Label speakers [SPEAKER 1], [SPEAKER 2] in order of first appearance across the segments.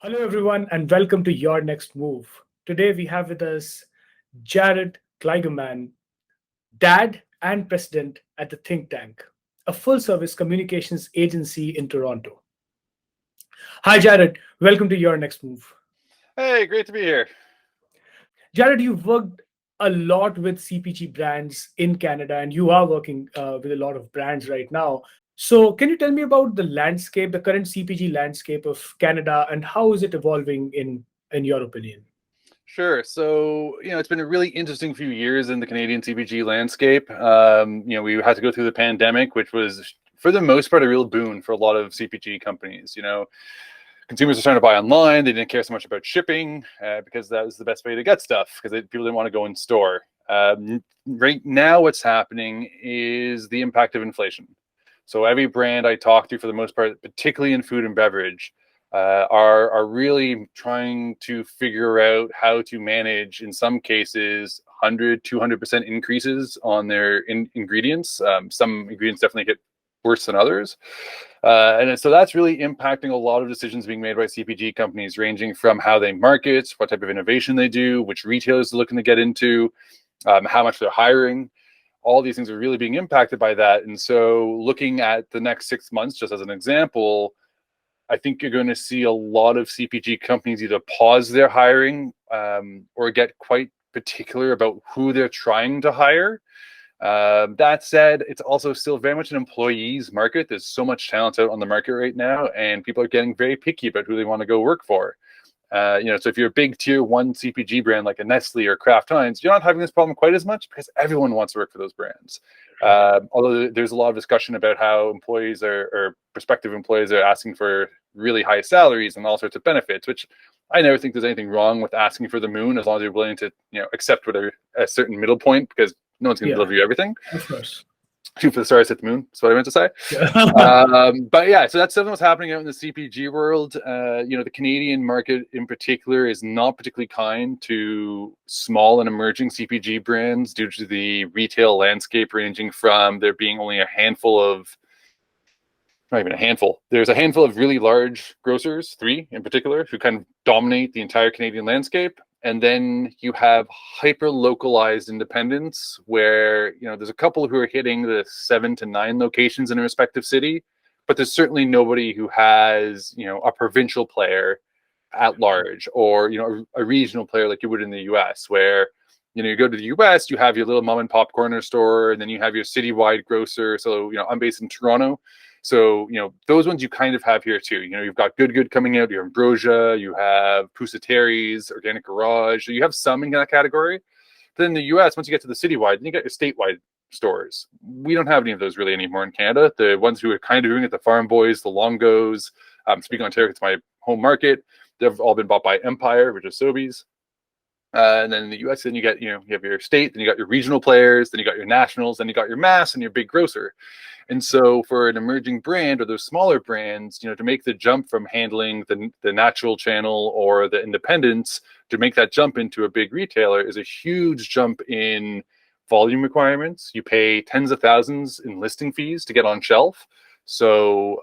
[SPEAKER 1] Hello, everyone, and welcome to Your Next Move. Today, we have with us Jared Kligerman, dad and president at the Think Tank, a full service communications agency in Toronto. Hi, Jared. Welcome to Your Next Move.
[SPEAKER 2] Hey, great to be here.
[SPEAKER 1] Jared, you've worked a lot with CPG brands in Canada, and you are working with a lot of brands right now. So, can you tell me about the landscape, the current CPG landscape of Canada, and how is it evolving in your opinion?
[SPEAKER 2] Sure. So, it's been a really interesting few years in the Canadian CPG landscape. We had to go through the pandemic, which was, for the most part, a real boon for a lot of CPG companies. Consumers are starting to buy online. They didn't care so much about shipping because that was the best way to get stuff because people didn't want to go in store. Right now, what's happening is the impact of inflation. So every brand I talk to, for the most part, particularly in food and beverage, are really trying to figure out how to manage, in some cases, 100, 200% increases on their ingredients. Some ingredients definitely get worse than others. And so that's really impacting a lot of decisions being made by CPG companies, ranging from how they market, what type of innovation they do, which retailers are looking to get into, how much they're hiring. All these things are really being impacted by that. And so looking at the next 6 months, just as an example, I think you're going to see a lot of CPG companies either pause their hiring or get quite particular about who they're trying to hire. That said, it's also still very much an employees market. There's so much talent out on the market right now, and people are getting very picky about who they want to go work for. So if you're a big tier one CPG brand like a Nestle or Kraft Heinz, you're not having this problem quite as much because everyone wants to work for those brands. Although there's a lot of discussion about how employees or prospective employees are asking for really high salaries and all sorts of benefits, which I never think there's anything wrong with asking for the moon as long as you're willing to, accept a certain middle point, because no one's going to
[SPEAKER 1] Yeah,
[SPEAKER 2] deliver you everything.
[SPEAKER 1] of course.
[SPEAKER 2] Shoot for the stars, hit the moon. That's what I meant to say.
[SPEAKER 1] Yeah.
[SPEAKER 2] But yeah, so that's something what's happening out in the CPG world. The Canadian market in particular is not particularly kind to small and emerging CPG brands due to the retail landscape ranging from there being only a handful of, not even a handful. There's a handful of really large grocers, 3 in particular, who kind of dominate the entire Canadian landscape. And then you have hyper localized independents where, there's a couple who are hitting the 7 to 9 locations in a respective city, but there's certainly nobody who has, a provincial player at large or, a regional player like you would in the US where, you go to the US, you have your little mom and pop corner store, and then you have your citywide grocer. So, I'm based in Toronto. So, those ones you kind of have here too. You've got Good coming out, your Ambrosia, you have Pusateri's, Organic Garage. So you have some in that category. But then in the US, once you get to the citywide, then you got your statewide stores. We don't have any of those really anymore in Canada. The ones who are kind of doing it, the Farm Boys, the Longos, speaking of Ontario, it's my home market. They've all been bought by Empire, which is Sobeys. And then in the US, then you get, you have your state, then you got your regional players, then you got your nationals, then you got your mass and your big grocer. And so for an emerging brand or those smaller brands, to make the jump from handling the natural channel or the independents, to make that jump into a big retailer is a huge jump in volume requirements. You pay tens of thousands in listing fees to get on shelf. So,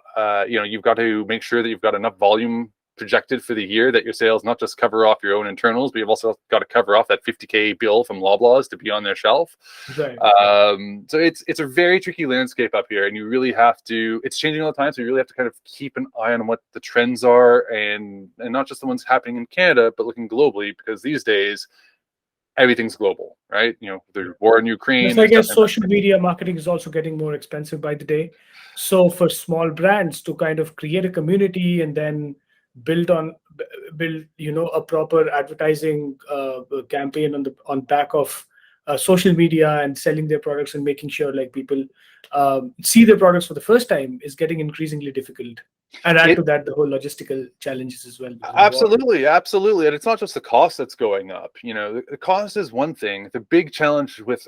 [SPEAKER 2] you've got to make sure that you've got enough volume projected for the year that your sales not just cover off your own internals, but you've also got to cover off that 50K bill from Loblaws to be on their shelf.
[SPEAKER 1] Right.
[SPEAKER 2] So it's a very tricky landscape up here, and you really have to. It's changing all the time, so you really have to kind of keep an eye on what the trends are, and not just the ones happening in Canada, but looking globally, because these days everything's global, right? The war in Ukraine.
[SPEAKER 1] Yes, I guess social media marketing is also getting more expensive by the day. So for small brands to kind of create a community and then build a proper advertising campaign on back of social media and selling their products and making sure like people see their products for the first time is getting increasingly difficult. And add to that the whole logistical challenges as well.
[SPEAKER 2] Absolutely. And it's not just the cost that's going up. The cost is one thing. The big challenge with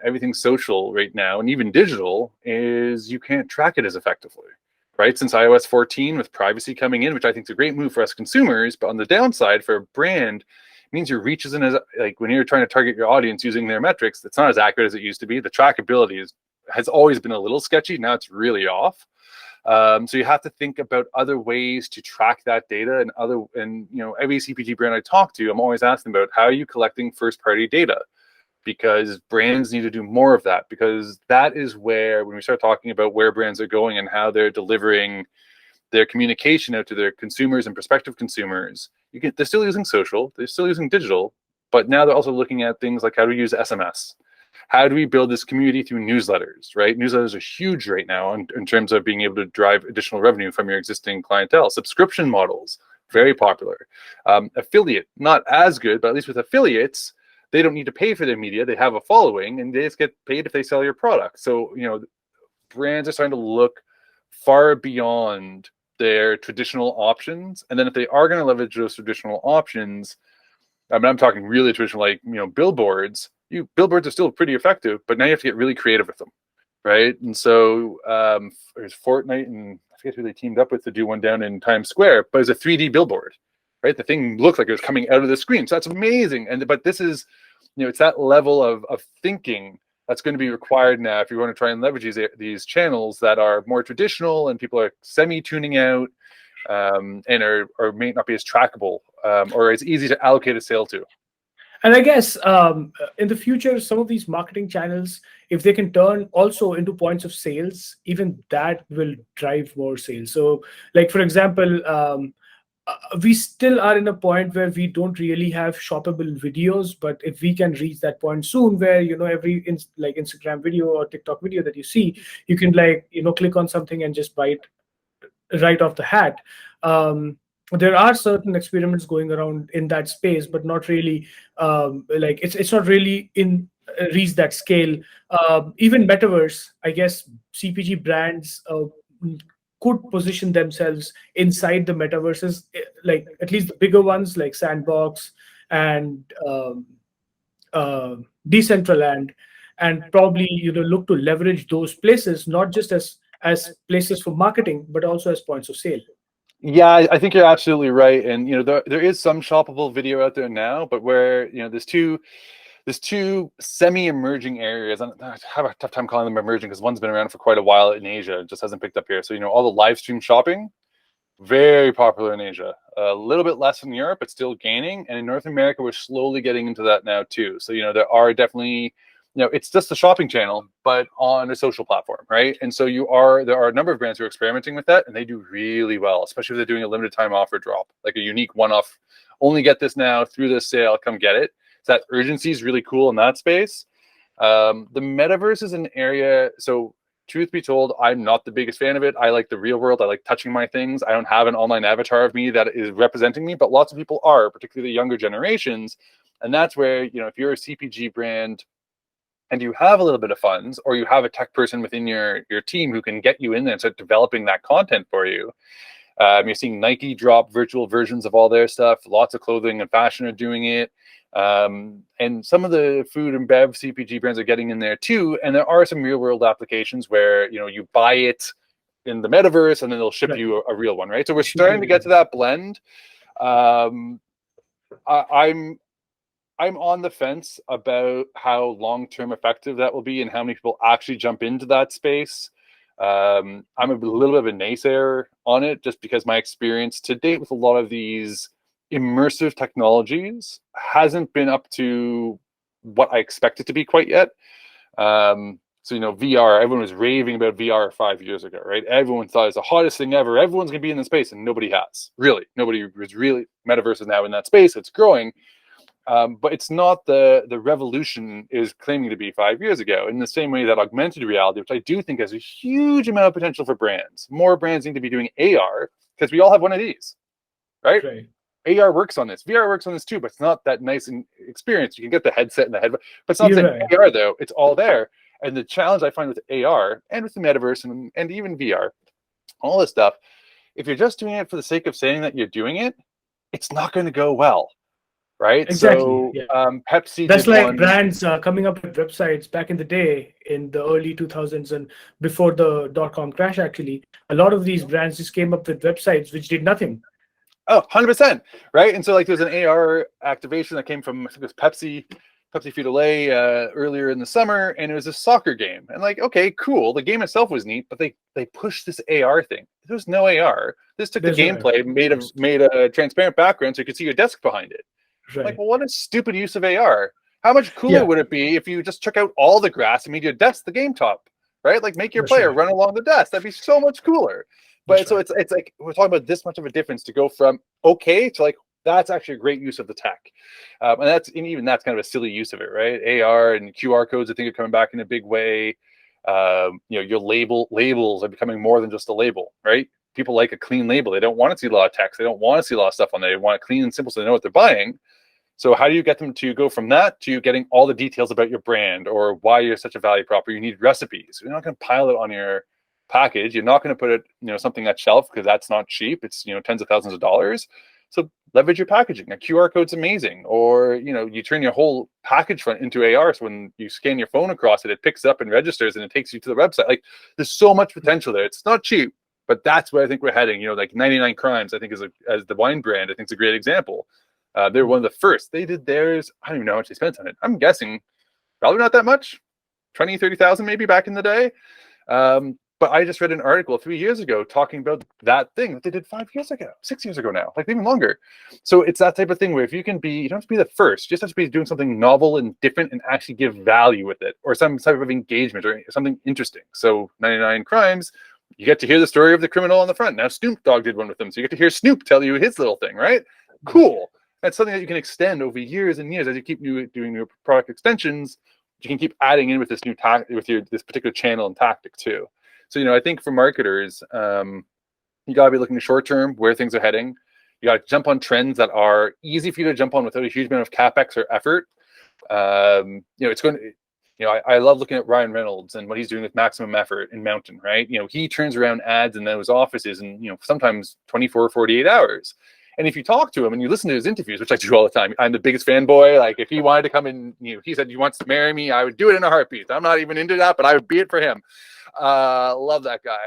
[SPEAKER 2] everything social right now, and even digital, is you can't track it as effectively. Right? Since iOS 14 with privacy coming in, which I think is a great move for us consumers, but on the downside for a brand, it means your reach isn't as, like, when you're trying to target your audience using their metrics, it's not as accurate as it used to be. The trackability has always been a little sketchy. Now it's really off. So you have to think about other ways to track that data, and every CPG brand I talk to, I'm always asking about how are you collecting first-party data, because brands need to do more of that, because that is where, when we start talking about where brands are going and how they're delivering their communication out to their consumers and prospective consumers, they're still using social, they're still using digital, but now they're also looking at things like how to use SMS. How do we build this community through newsletters, right? Newsletters are huge right now in terms of being able to drive additional revenue from your existing clientele. Subscription models, very popular. Affiliate, not as good, but at least with affiliates, they don't need to pay for their media. They have a following, and they just get paid if they sell your product. So, brands are starting to look far beyond their traditional options. And then if they are going to leverage those traditional options, I mean, I'm talking really traditional, like, billboards. Billboards are still pretty effective, but now you have to get really creative with them, right? And so there's Fortnite, and I forget who they teamed up with to do one down in Times Square, but it's a 3D billboard, right? The thing looked like it was coming out of the screen, so that's amazing. But this is, it's that level of thinking that's going to be required now if you want to try and leverage these channels that are more traditional and people are semi-tuning out, and or may not be as trackable, or as easy to allocate a sale to.
[SPEAKER 1] And I guess in the future, some of these marketing channels, if they can turn also into points of sales, even that will drive more sales. So, like, for example, we still are in a point where we don't really have shoppable videos, but if we can reach that point soon where, every like Instagram video or TikTok video that you see, you can click on something and just buy it right off the hat. There are certain experiments going around in that space, but not really it's not really in reach that scale. Even metaverse, I guess CPG brands could position themselves inside the metaverses, like at least the bigger ones like Sandbox and Decentraland, and probably look to leverage those places not just as places for marketing, but also as points of sale.
[SPEAKER 2] Yeah, I think you're absolutely right. And there is some shoppable video out there now, but where there's two semi-emerging areas. I have a tough time calling them emerging because one's been around for quite a while in Asia, it just hasn't picked up here. So all the live stream shopping, very popular in Asia. A little bit less in Europe, but still gaining. And in North America, we're slowly getting into that now too. So there are definitely, it's just a shopping channel, but on a social platform, right? And so there are a number of brands who are experimenting with that, and they do really well, especially if they're doing a limited time offer drop, like a unique one-off, only get this now through this sale, come get it. So that urgency is really cool in that space. The metaverse is an area, so truth be told, I'm not the biggest fan of it. I like the real world. I like touching my things. I don't have an online avatar of me that is representing me, but lots of people are, particularly the younger generations. And that's where, if you're a CPG brand and you have a little bit of funds, or you have a tech person within your team who can get you in there and start developing that content for you. You're seeing Nike drop virtual versions of all their stuff. Lots of clothing and fashion are doing it. And some of the food and bev CPG brands are getting in there too. And there are some real world applications where, you buy it in the metaverse and then they'll ship you a real one, right? So we're starting to get to that blend. I'm on the fence about how long-term effective that will be and how many people actually jump into that space. I'm a little bit of a naysayer on it, just because my experience to date with a lot of these immersive technologies hasn't been up to what I expect it to be quite yet. So VR, everyone was raving about VR 5 years ago, right? Everyone thought it's the hottest thing ever. Everyone's gonna be in the space, and nobody has. Really, nobody was really. Metaverse is now in that space. It's growing. But it's not the revolution is claiming to be 5 years ago, in the same way that augmented reality, which I do think has a huge amount of potential for brands. More brands need to be doing AR, because we all have one of these, right? AR works on this. VR works on this too, but it's not that nice experience. You can get the headset and the headset, but it's not AR though. It's all there. And the challenge I find with AR and with the metaverse and even VR, all this stuff, if you're just doing it for the sake of saying that you're doing it, it's not going to go well. Right.
[SPEAKER 1] Exactly.
[SPEAKER 2] So Pepsi.
[SPEAKER 1] That's like brands coming up with websites back in the day in the early 2000s and before the .com crash. Actually, a lot of these brands just came up with websites which did nothing.
[SPEAKER 2] Oh, 100%. Right. And so there's an AR activation that came from, I think it was Pepsi. Pepsi Frito-Lay earlier in the summer, and it was a soccer game. And like, okay, cool. The game itself was neat, but they pushed this AR thing. There was no AR. This took the
[SPEAKER 1] There's no
[SPEAKER 2] gameplay,
[SPEAKER 1] yes.
[SPEAKER 2] made a transparent background so you could see your desk behind it. Like,
[SPEAKER 1] Right.
[SPEAKER 2] well, what a stupid use of AR. How much cooler
[SPEAKER 1] Yeah,
[SPEAKER 2] would it be if you just took out all the grass and made your desk the game top, right? Like, make your
[SPEAKER 1] that's
[SPEAKER 2] player
[SPEAKER 1] right.
[SPEAKER 2] run along the desk. That'd be so much cooler.
[SPEAKER 1] That's
[SPEAKER 2] But so
[SPEAKER 1] right.
[SPEAKER 2] it's like we're talking about this much of a difference to go from okay to like that's actually a great use of the tech, and even that's kind of a silly use of it, right? AR and QR codes, I think, are coming back in a big way. Your labels are becoming more than just a label, right? People like a clean label. They don't want to see a lot of text. They don't want to see a lot of stuff on there. They want it clean and simple so they know what they're buying. So how do you get them to go from that to getting all the details about your brand or why you're such a value prop? Or you need recipes. You're not going to pile it on your package. You're not going to put it, something at shelf because that's not cheap. It's tens of thousands of dollars. So leverage your packaging. A QR code's amazing. Or you turn your whole package front into AR. So when you scan your phone across it, it picks up and registers and it takes you to the website. Like there's so much potential there. It's not cheap, but that's where I think we're heading. Like 99 Crimes, I think as the wine brand, I think it's a great example. They were one of the first. They did theirs. I don't even know how much they spent on it. I'm guessing probably not that much, 20, 30,000 maybe back in the day. But I just read an article 3 years ago talking about that thing that they did 5 years ago, 6 years ago now, like even longer. So it's that type of thing where if you can you don't have to be the first, you just have to be doing something novel and different and actually give value with it or some type of engagement or something interesting. So 99 Crimes, you get to hear the story of the criminal on the front. Now Snoop Dogg did one with them. So you get to hear Snoop tell you his little thing, right? Cool. That's something that you can extend over years and years as you keep doing new product extensions. You can keep adding in with this new this particular channel and tactic too. So I think for marketers, you got to be looking short term where things are heading. You got to jump on trends that are easy for you to jump on without a huge amount of capex or effort. It's going to. I love looking at Ryan Reynolds and what he's doing with maximum effort in Mountain, right? He turns around ads in those offices in sometimes 24, 48 hours. And if you talk to him and you listen to his interviews, which I do all the time, I'm the biggest fanboy. Like if he wanted to come in, he said he wants to marry me, I would do it in a heartbeat. I'm not even into that, but I would be it for him. Love that guy.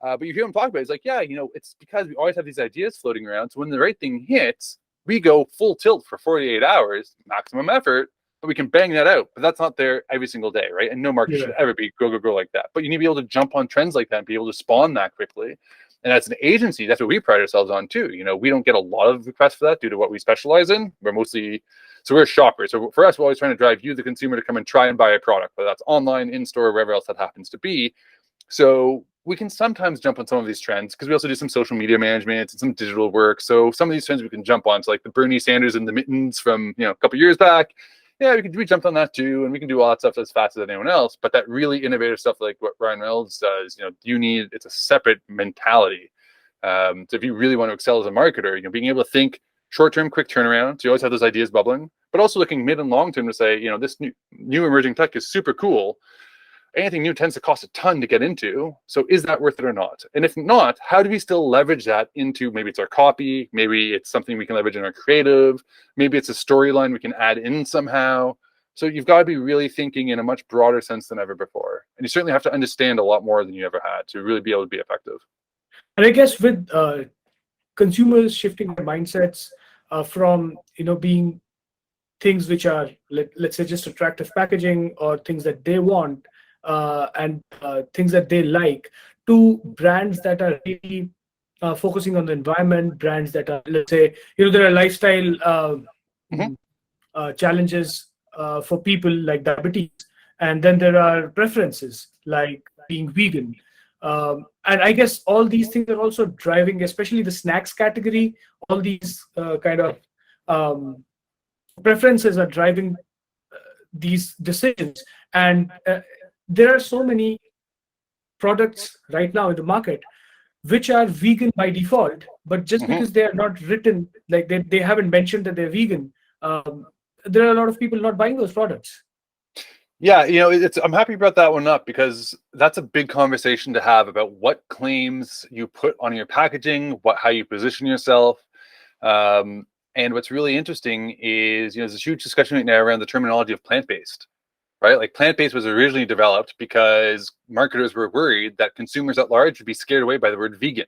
[SPEAKER 2] But you hear him talk about it, it's like, yeah, it's because we always have these ideas floating around. So when the right thing hits, we go full tilt for 48 hours, maximum effort, but we can bang that out. But that's not there every single day, right? And no market should ever be go like that. But you need to be able to jump on trends like that and be able to spawn that quickly. And as an agency, that's what we pride ourselves on too. We don't get a lot of requests for that due to what we specialize in. So we're shoppers. So for us, we're always trying to drive you, the consumer, to come and try and buy a product, whether that's online, in store, wherever else that happens to be. So we can sometimes jump on some of these trends because we also do some social media management and some digital work. So some of these trends we can jump on. So like the Bernie Sanders and the mittens from a couple years back. Yeah, we jumped on that too, and we can do all that stuff as fast as anyone else. But that really innovative stuff, like what Ryan Reynolds does, it's a separate mentality. So if you really want to excel as a marketer, being able to think short-term, quick turnaround. So you always have those ideas bubbling, but also looking mid and long-term to say, this new emerging tech is super cool. Anything new tends to cost a ton to get into. So is that worth it or not? And if not, how do we still leverage that into, maybe it's our copy, maybe it's something we can leverage in our creative, maybe it's a storyline we can add in somehow. So you've got to be really thinking in a much broader sense than ever before. And you certainly have to understand a lot more than you ever had to really be able to be effective.
[SPEAKER 1] And I guess with consumers shifting their mindsets from being things which are let's say just attractive packaging or things that they want and things that they like, to brands that are really focusing on the environment, brands that are, let's say, there are lifestyle challenges for people like diabetes, and then there are preferences like being vegan. And I guess all these things are also driving, especially the snacks category, all these kind of preferences are driving these decisions. And there are so many products right now in the market which are vegan by default, but just because they are not written, like they haven't mentioned that they're vegan, there are a lot of people not buying those products.
[SPEAKER 2] Yeah, I'm happy you brought that one up because that's a big conversation to have about what claims you put on your packaging, how you position yourself. And what's really interesting is, there's a huge discussion right now around the terminology of plant-based, right? Like plant-based was originally developed because marketers were worried that consumers at large would be scared away by the word vegan.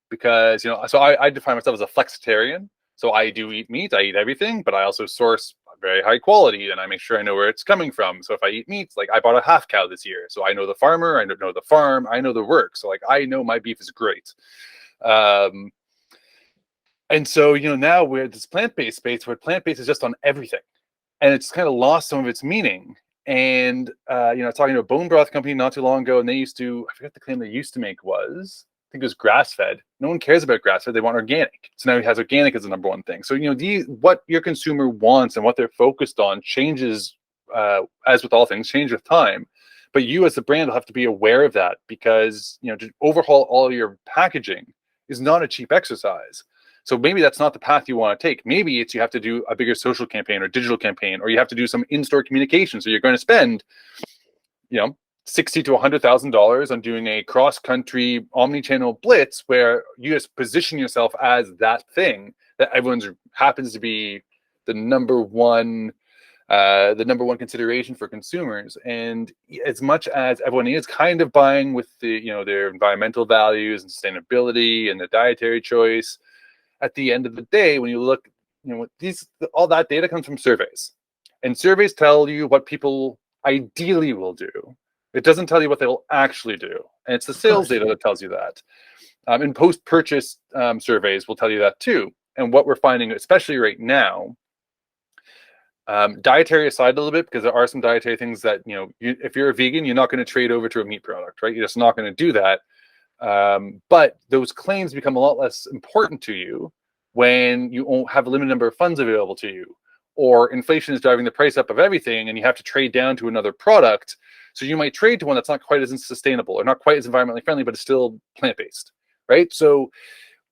[SPEAKER 2] Because, so I define myself as a flexitarian. So I do eat meat, I eat everything, but I also source very high quality, then I make sure I know where it's coming from. So if I eat meats, like I bought a half cow this year, so I know the farmer, I know the farm, I know the work. So like I know my beef is great. And so, now we're this plant-based space where plant-based is just on everything, and it's kind of lost some of its meaning. And talking to a bone broth company not too long ago, and they used to, I forget the claim they used to make was, I think it was grass-fed. No one cares about grass-fed; they want organic. So now he has organic as the number one thing. So what your consumer wants and what they're focused on changes, as with all things, change with time. But you as the brand will have to be aware of that, because to overhaul all your packaging is not a cheap exercise. So maybe that's not the path you want to take. Maybe it's you have to do a bigger social campaign or digital campaign, or you have to do some in-store communication. So you're going to spend, $60,000 to $100,000 on doing a cross-country omni-channel blitz where you just position yourself as that thing that everyone's happens to be the number one consideration for consumers. And as much as everyone is kind of buying with the their environmental values and sustainability and their dietary choice, at the end of the day, when you look, all that data comes from surveys, and surveys tell you what people ideally will do. It doesn't tell you what they'll actually do, and it's the sales data that tells you that. And post-purchase surveys will tell you that too. And what we're finding, especially right now, dietary aside a little bit, because there are some dietary things that if you're a vegan, you're not going to trade over to a meat product, right? You're just not going to do that. But those claims become a lot less important to you when you won't have a limited number of funds available to you, or inflation is driving the price up of everything and you have to trade down to another product. So you might trade to one that's not quite as sustainable or not quite as environmentally friendly, but it's still plant-based, right? So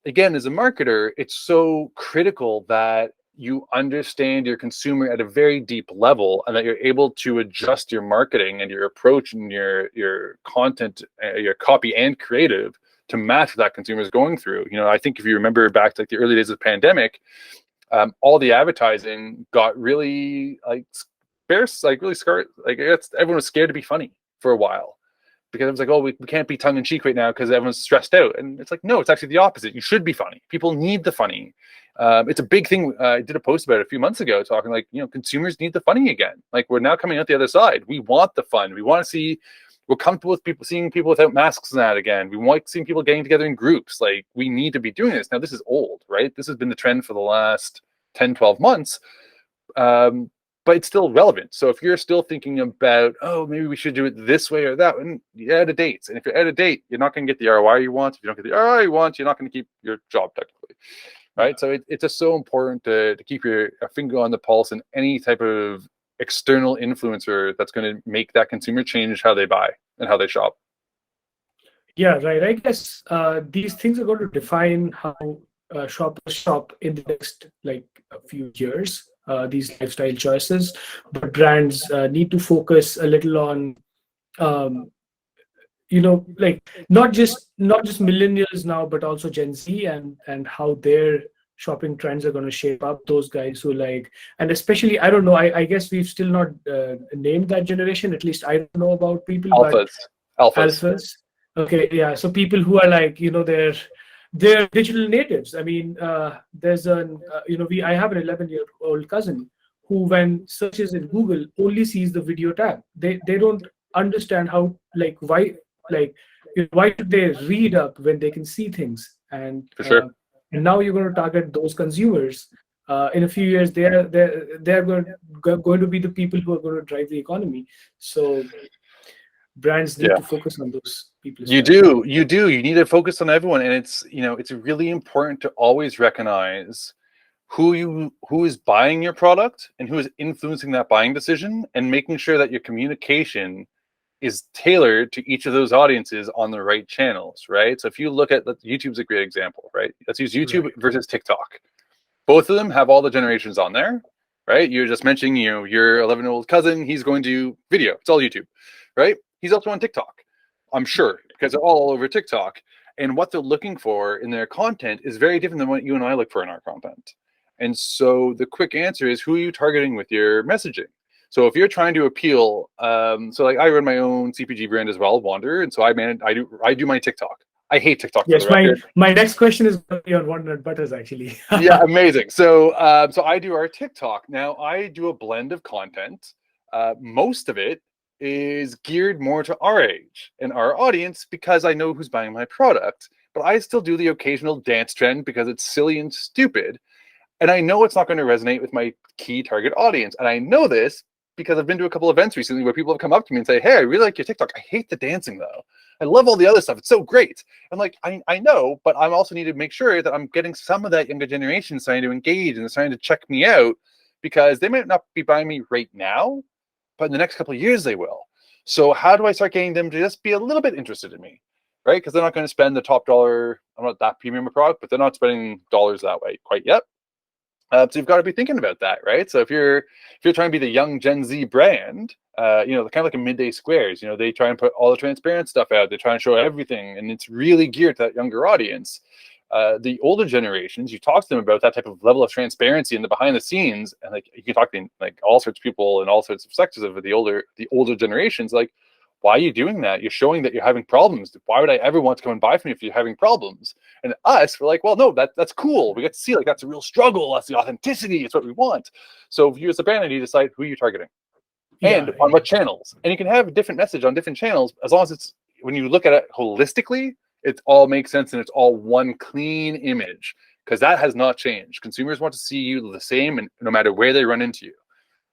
[SPEAKER 2] again, as a marketer, it's so critical that you understand your consumer at a very deep level, and that you're able to adjust your marketing and your approach and your content, your copy and creative to match what that consumer is going through. I think if you remember back to the early days of the pandemic, all the advertising got really scarce, really scarred. Everyone was scared to be funny for a while, because it was like, oh, we can't be tongue in cheek right now because everyone's stressed out. And it's like, no, it's actually the opposite. You should be funny. People need the funny. It's a big thing. I did a post about it a few months ago, talking consumers need the funny again. We're now coming out the other side. We want the fun. We want to see, we're comfortable with seeing people without masks and that again. We want seeing people getting together in groups. We need to be doing this. Now, this is old, right? This has been the trend for the last 10, 12 months. But it's still relevant. So if you're still thinking about, oh, maybe we should do it this way or that, and you're out of dates. And if you're out of date, you're not going to get the ROI you want. If you don't get the ROI you want, you're not going to keep your job technically, right? So it's just so important to keep your finger on the pulse in any type of external influencer that's going to make that consumer change how they buy and how they shop.
[SPEAKER 1] Yeah, right. I guess these things are going to define how shoppers shop in the next a few years. These lifestyle choices, but brands need to focus a little on, not just millennials now, but also Gen Z and how their shopping trends are going to shape up. Those guys who and especially, I don't know, I guess we've still not named that generation. At least I don't know about people. Alphas. Okay, yeah. So people who are they're digital natives. I mean, there's I have an 11-year-old cousin who, when searches in Google, only sees the video tab. They don't understand how why should they read up when they can see things. And
[SPEAKER 2] for sure.
[SPEAKER 1] And now you're going to target those consumers. In a few years, they're going to be the people who are going to drive the economy. So brands need to focus on those people.
[SPEAKER 2] You need to focus on everyone. And it's really important to always recognize who is buying your product and who is influencing that buying decision, and making sure that your communication is tailored to each of those audiences on the right channels, right? So if you look at, YouTube's a great example, right? Let's use YouTube versus TikTok. Both of them have all the generations on there, right? You're just mentioning, your 11-year-old cousin, he's going to video. It's all YouTube, right? He's also on TikTok, I'm sure, because they're all over TikTok. And what they're looking for in their content is very different than what you and I look for in our content. And so the quick answer is, who are you targeting with your messaging? So if you're trying to appeal, I run my own CPG brand as well, Wander, and so I do my TikTok. I hate TikTok for the
[SPEAKER 1] Yes, my
[SPEAKER 2] record.
[SPEAKER 1] my next question is going to be on walnut butters, actually.
[SPEAKER 2] Yeah, amazing. So, so I do our TikTok now. I do a blend of content. Most of it is geared more to our age and our audience because I know who's buying my product. But I still do the occasional dance trend because it's silly and stupid, and I know it's not going to resonate with my key target audience. And I know this because I've been to a couple events recently where people have come up to me and say, "Hey, I really like your TikTok. I hate the dancing though. I love all the other stuff. It's so great." I'm like, I know, but I also need to make sure that I'm getting some of that younger generation starting to engage and starting to check me out, because they might not be buying me right now, but in the next couple of years they will. So how do I start getting them to just be a little bit interested in me? Right? Because they're not going to spend the top dollar. I'm not that premium a product, but they're not spending dollars that way quite yet. So you've got to be thinking about that, right? So if you're trying to be the young Gen Z brand, you know, kind of like a Midday Squares, you know, they try and put all the transparent stuff out. They try and show everything, and it's really geared to that younger audience. The older generations, you talk to them about that type of level of transparency in the behind the scenes, and like you can talk to like all sorts of people in all sorts of sectors of the older generations, like, why are you doing that? You're showing that you're having problems. Why would I ever want to come and buy from you if you're having problems? And us, we're like, well, no, that's cool. We get to see like that's a real struggle. That's the authenticity. It's what we want. So if you as a brand, you decide who you're targeting and on what channels. And you can have a different message on different channels as long as it's, when you look at it holistically, it all makes sense and it's all one clean image, because that has not changed. Consumers want to see you the same, and no matter where they run into you.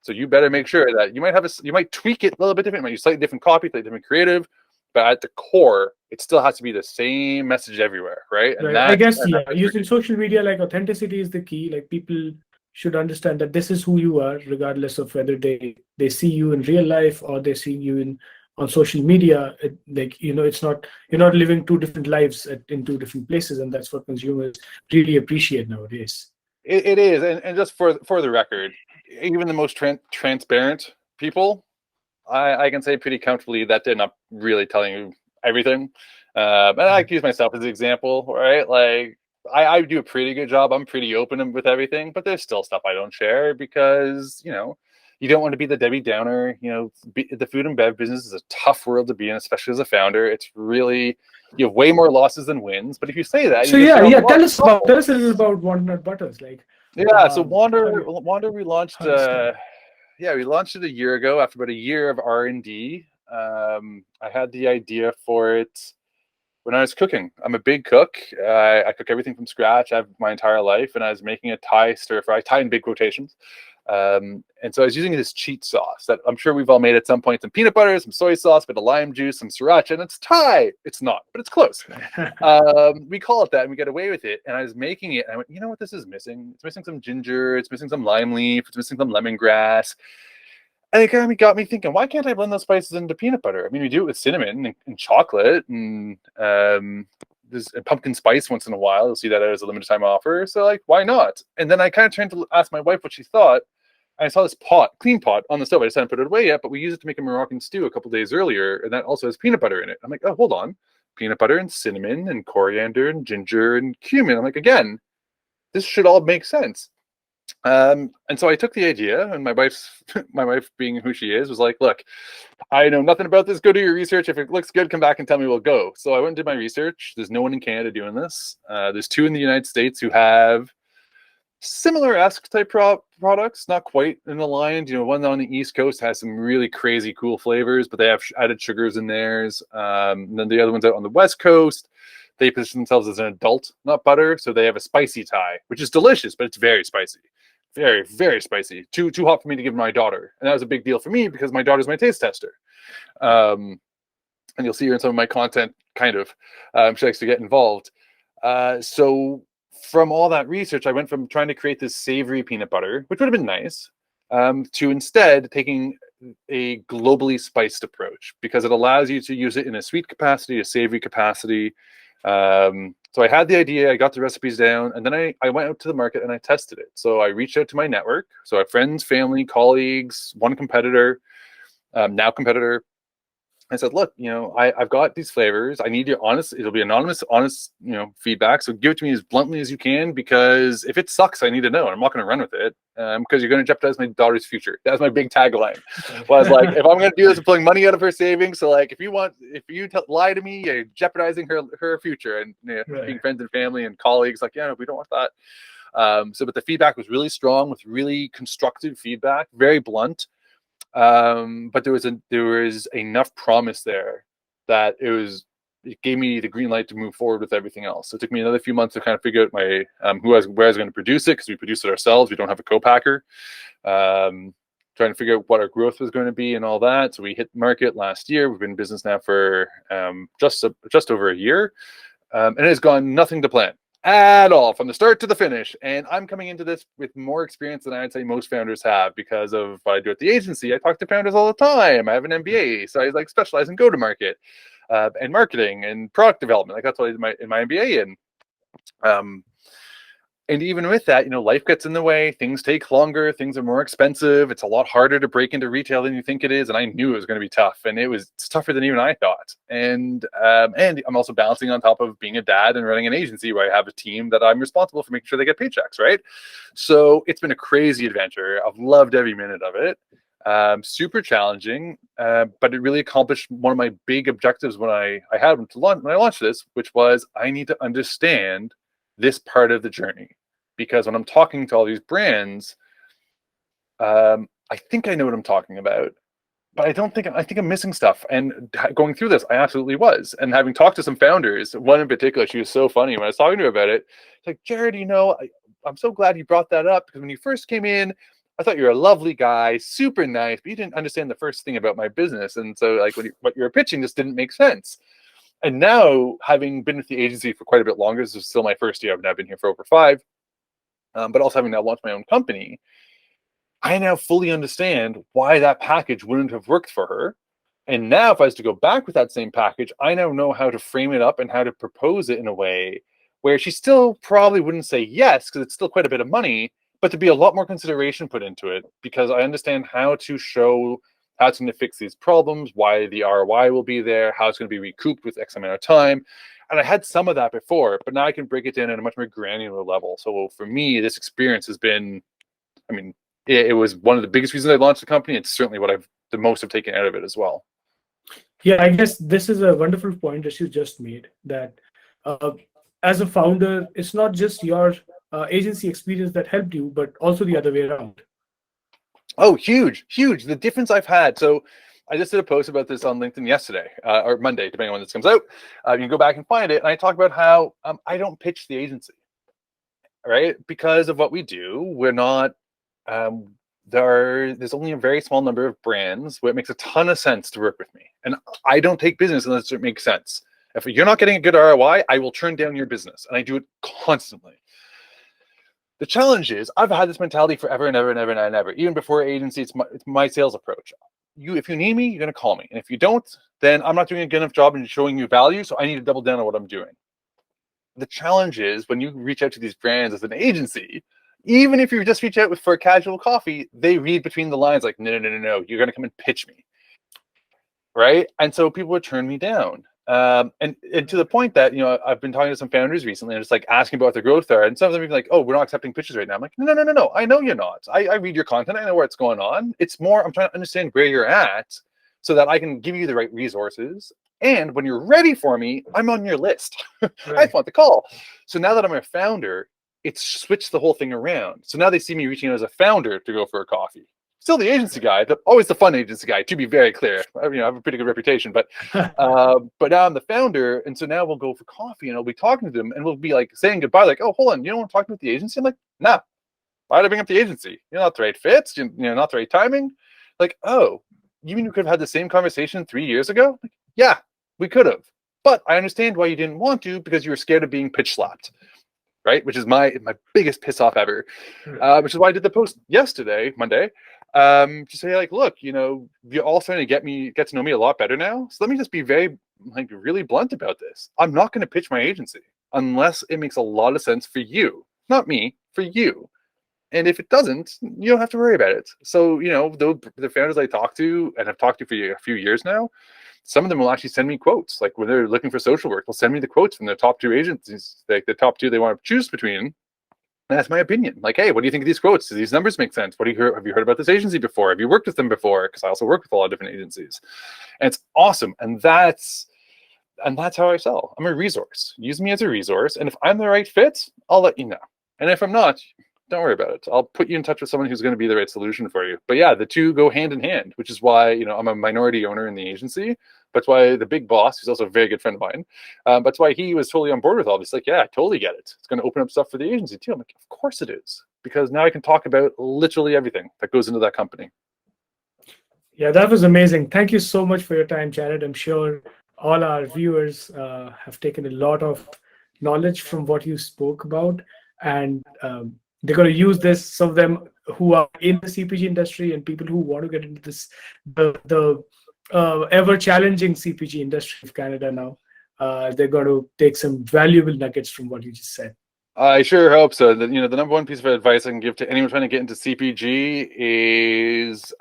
[SPEAKER 2] So you better make sure that you might tweak it a little bit different, you might use slightly different copy, slightly different creative, but at the core, it still has to be the same message everywhere, right? And
[SPEAKER 1] Right. I guess,
[SPEAKER 2] that's
[SPEAKER 1] using social media, like authenticity is the key. Like people should understand that this is who you are, regardless of whether they see you in real life or they see you on social media. Like, it's not, you're not living two different lives in two different places, and that's what consumers really appreciate nowadays.
[SPEAKER 2] It is, and just for the record, even the most transparent people, I can say pretty comfortably that they're not really telling you everything. And I like to use myself as an example, right? Like I do a pretty good job. I'm pretty open with everything, but there's still stuff I don't share because, you don't want to be the Debbie Downer. The food and bev business is a tough world to be in, especially as a founder. It's really, you have way more losses than wins. But if you say that,
[SPEAKER 1] So
[SPEAKER 2] you
[SPEAKER 1] yeah, tell us a little about walnut butters, like.
[SPEAKER 2] Yeah, so Wander we launched.
[SPEAKER 1] Understand.
[SPEAKER 2] We launched it a year ago after about a year of R&D. I had the idea for it when I was cooking. I'm a big cook. I cook everything from scratch. I've my entire life, and I was making a Thai stir fry, Thai in big quotations. And so I was using this cheat sauce that I'm sure we've all made at some point: some peanut butter, some soy sauce, a bit of lime juice, some sriracha, and it's Thai. It's not, but it's close. We call it that, and we get away with it. And I was making it, and I went, you know what this is missing? It's missing some ginger. It's missing some lime leaf. It's missing some lemongrass. And it kind of got me thinking, why can't I blend those spices into peanut butter? I mean, we do it with cinnamon and chocolate and there's a pumpkin spice once in a while. You'll see that as a limited time offer. So like, why not? And then I kind of turned to ask my wife what she thought. And I saw this clean pot on the stove. I just hadn't put it away yet, but we used it to make a Moroccan stew a couple days earlier. And that also has peanut butter in it. I'm like, oh, hold on. Peanut butter and cinnamon and coriander and ginger and cumin. I'm like, again, this should all make sense. And so I took the idea, and my wife being who she is, was like, look, I know nothing about this. Go do your research. If it looks good, come back and tell me, we'll go. So I went and did my research. There's no one in Canada doing this. There's two in the United States who have similar-esque type products, not quite in the line. One on the East Coast has some really crazy cool flavors, but they have added sugars in theirs. And then the other ones out on the West Coast, they position themselves as an adult nut butter, so they have a spicy Thai, which is delicious, but it's very spicy. Very, very spicy. Too hot for me to give my daughter. And that was a big deal for me because my daughter's my taste tester. And you'll see her in some of my content, kind of. She likes to get involved. So from all that research, I went from trying to create this savory peanut butter, which would have been nice, to instead taking a globally spiced approach, because it allows you to use it in a sweet capacity, a savory capacity. So I had the idea, I got the recipes down, and then I went out to the market and I tested it. So I reached out to my network. So I have friends, family, colleagues, one competitor, now competitor. I said, look, I've got these flavors. I need your honest, it'll be anonymous, honest, feedback. So give it to me as bluntly as you can, because if it sucks, I need to know. And I'm not going to run with it, because you're going to jeopardize my daughter's future. That's my big tagline. Was like, if I'm going to do this, I'm pulling money out of her savings. So like, if you lie to me, you're jeopardizing her future, and
[SPEAKER 1] Right.
[SPEAKER 2] being friends and family and colleagues, like, yeah, we don't want that. But the feedback was really strong, with really constructive feedback, very blunt. But there was enough promise there that it gave me the green light to move forward with everything else. So it took me another few months to kind of figure out where I was going to produce it, because we produce it ourselves. We don't have a co-packer. Trying to figure out what our growth was going to be and all that. So we hit market last year. We've been in business now for just over a year, and it has gone nothing to plan at all, from the start to the finish. And I'm coming into this with more experience than I'd say most founders have, because of what I do at the agency. I talk to founders all the time. I have an MBA, so I specialize in go-to-market and marketing and product development. Like, that's what I did in my MBA. And even with that, life gets in the way. Things take longer. Things are more expensive. It's a lot harder to break into retail than you think it is. And I knew it was going to be tough, and it's tougher than even I thought. And I'm also balancing on top of being a dad and running an agency where I have a team that I'm responsible for making sure they get paychecks, right? So it's been a crazy adventure. I've loved every minute of it. Super challenging, but it really accomplished one of my big objectives when I launched this, which was, I need to understand this part of the journey, because when I'm talking to all these brands, I think I know what I'm talking about, but I think I'm missing stuff. And going through this, I absolutely was. And having talked to some founders, one in particular, she was so funny when I was talking to her about it. It's like, Jared, I'm so glad you brought that up, because when you first came in, I thought you were a lovely guy, super nice, but you didn't understand the first thing about my business. And so like, what you were pitching just didn't make sense. And now, having been with the agency for quite a bit longer, this is still my first year. I've now been here for over 5, but also having now launched my own company, I now fully understand why that package wouldn't have worked for her. And now, if I was to go back with that same package, I now know how to frame it up and how to propose it in a way where she still probably wouldn't say yes, because it's still quite a bit of money, but to be a lot more consideration put into it, because I understand how to show how it's going to fix these problems, why the ROI will be there, how it's going to be recouped with X amount of time. And I had some of that before, but now I can break it down at a much more granular level. So for me, this experience has been, it was one of the biggest reasons I launched the company. It's certainly what the most have taken out of it as well.
[SPEAKER 1] Yeah, I guess this is a wonderful point that you just made, that as a founder, it's not just your agency experience that helped you, but also the other way around.
[SPEAKER 2] Oh, huge. The difference I've had. So I just did a post about this on LinkedIn yesterday, or Monday, depending on when this comes out. You can go back and find it. And I talk about how I don't pitch the agency, right? Because of what we do, we're not, there's only a very small number of brands where it makes a ton of sense to work with me. And I don't take business unless it makes sense. If you're not getting a good ROI, I will turn down your business. And I do it constantly. The challenge is, I've had this mentality forever and ever and ever and ever. Even before agency, it's my sales approach. If you need me, you're going to call me. And if you don't, then I'm not doing a good enough job in showing you value. So I need to double down on what I'm doing. The challenge is, when you reach out to these brands as an agency, even if you just reach out for a casual coffee, they read between the lines like, no, you're going to come and pitch me. Right? And so people would turn me down. And to the point that, I've been talking to some founders recently and just like asking about their growth there. And some of them are like, oh, we're not accepting pitches right now. I'm like, no. I know you're not. I read your content. I know what's going on. It's more, I'm trying to understand where you're at so that I can give you the right resources. And when you're ready for me, I'm on your list. Right. I just want the call. So now that I'm a founder, it's switched the whole thing around. So now they see me reaching out as a founder to go for a coffee. Still the agency guy, always the fun agency guy, to be very clear. I have a pretty good reputation, but now I'm the founder. And so now we'll go for coffee and I'll be talking to them and we'll be like saying goodbye, like, oh, hold on, you don't want to talk about the agency? I'm like, nah, why did I bring up the agency? You're not the right fit, not the right timing. Like, oh, you mean you could have had the same conversation 3 years ago? Like, yeah, we could have. But I understand why you didn't want to, because you were scared of being pitch slapped. Right, which is my biggest piss off ever, which is why I did the post yesterday, Monday, to say like, look, you're all starting to get to know me a lot better now. So let me just be very really blunt about this. I'm not going to pitch my agency unless it makes a lot of sense for you, not me, for you. And if it doesn't, you don't have to worry about it. So the founders I talk to and have talked to for a few years now, some of them will actually send me quotes. Like when they're looking for social work, they'll send me the quotes from the top 2 agencies, like the top 2 they want to choose between. And that's my opinion. Like, hey, what do you think of these quotes? Do these numbers make sense? What do you hear? Have you heard about this agency before? Have you worked with them before? Because I also work with a lot of different agencies, and it's awesome. And that's how I sell. I'm a resource. Use me as a resource, and if I'm the right fit, I'll let you know. And if I'm not, don't worry about it. I'll put you in touch with someone who's going to be the right solution for you. But yeah, the two go hand in hand, which is why, you know, I'm a minority owner in the agency. That's why the big boss, who's also a very good friend of mine, that's why he was totally on board with all this. Like, yeah, I totally get it. It's going to open up stuff for the agency too. I'm like, of course it is, because now I can talk about literally everything that goes into that company.
[SPEAKER 1] Yeah, that was amazing. Thank you so much for your time, Jared. I'm sure all our viewers have taken a lot of knowledge from what you spoke about, and they're going to use this. Some of them who are in the CPG industry and people who want to get into this, the ever challenging CPG industry of Canada now, they're going to take some valuable nuggets from what you just said.
[SPEAKER 2] I sure hope so. You know, the number one piece of advice I can give to anyone trying to get into CPG is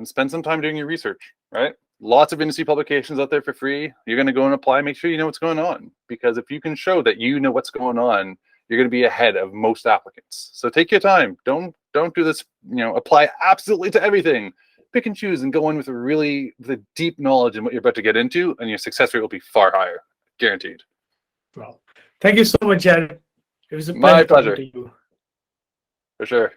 [SPEAKER 2] spend some time doing your research, right? Lots of industry publications out there for free. You're going to go and apply. Make sure you know what's going on, because if you can show that you know what's going on, you're going to be ahead of most applicants. So take your time. Don't do this, you know, apply absolutely to everything. Pick and choose and go in with the deep knowledge in what you're about to get into, and your success rate will be far higher, guaranteed.
[SPEAKER 1] Well, thank you so much, Jared. It was a
[SPEAKER 2] My
[SPEAKER 1] pleasure talking
[SPEAKER 2] pleasure.
[SPEAKER 1] to you.
[SPEAKER 2] For sure.